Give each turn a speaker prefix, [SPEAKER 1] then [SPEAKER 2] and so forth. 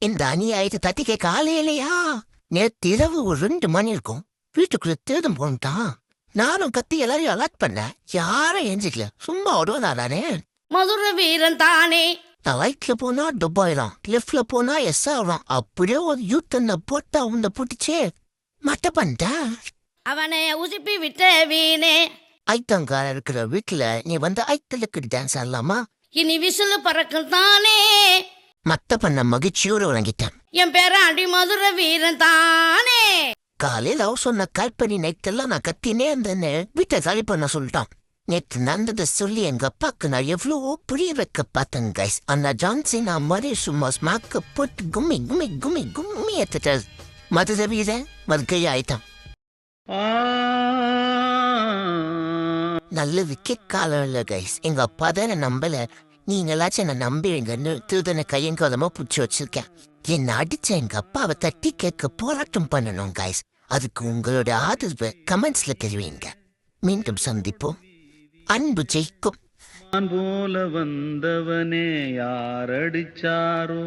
[SPEAKER 1] இந்த அநியாயத்தை தட்டி கேட்க ஆளே இல்லையா? நேற்று இரவு ஒரு 2 மணி இருக்கும். வீட்டுக்குள்ள திருடம் போன்ட்டான். நானும் கத்தி எல்லாரையும் அலர்ட் பண்ணேன். யாரும் எஞ்சிக்கல. சும்மா ஓடுவதானே.
[SPEAKER 2] மதுரை வீரன் தானே.
[SPEAKER 1] நான் ரைட்ல போனா துபாயிலாம், லெஃப்ட்ல போனா எஸ் ஆகலாம். அப்படியே ஒரு யூட்டனை போட்டா உன்னை பிடிச்சே மட்ட பண்ணிட்டேன்.
[SPEAKER 2] அவனை உசுப்பி விட்ட வீணே.
[SPEAKER 1] ஐத்தங்கார இருக்கிற வீட்டுல நீ வந்து ஐத்தலுக்கு டான்ஸ் ஆடலாமா?
[SPEAKER 2] இனி விசிலு பறக்கும் தானே.
[SPEAKER 1] மத்த பண்ண மகிழ்ச்சியோடு வழங்கிட்டேன்.
[SPEAKER 2] என் பேராண்டி மதுரை வீரன் தானே.
[SPEAKER 1] காலையில அவ சொன்ன கால்பனி நைட்டெல்லாம் நான் கத்தினே இருந்தேன்னு வீட்டை காலி பண்ண சொல்லிட்டான். நேற்று நடந்ததை சொல்லி எங்க அப்பாக்கு நான் எவ்வளவோ புரிய வைக்க பார்த்தேன் கைஸ். ஆனா ஜான்சி நான் மாதிரி சும்மா ஸ்மாக்க போட்டு கும்மி கும்மி கும்மி கும்மி ஏத்துட்டார். மதுரை வீரன் மறுக்கையா ஆயிட்டான். நல்ல விக்கெட் காலம் இல்ல கைஸ். எங்க அப்பா தான் என்ன நம்பல. நீங்களாச்சும் என்ன நம்புவீங்கன்னு திருதனை கையங்காலமா பிடிச்சி வச்சிருக்கேன். என்ன அடிச்ச எங்க அப்பாவை தட்டி கேட்க போராட்டம் பண்ணணும் கைஸ். அதுக்கு உங்களோட ஆதரவை கமெண்ட்ஸ்ல தெரிவிங்க. மீண்டும் சந்திப்போம். அன்பு ஜெயிக்கும்.
[SPEAKER 3] போல வந்தவனே யார் அடிச்சாரோ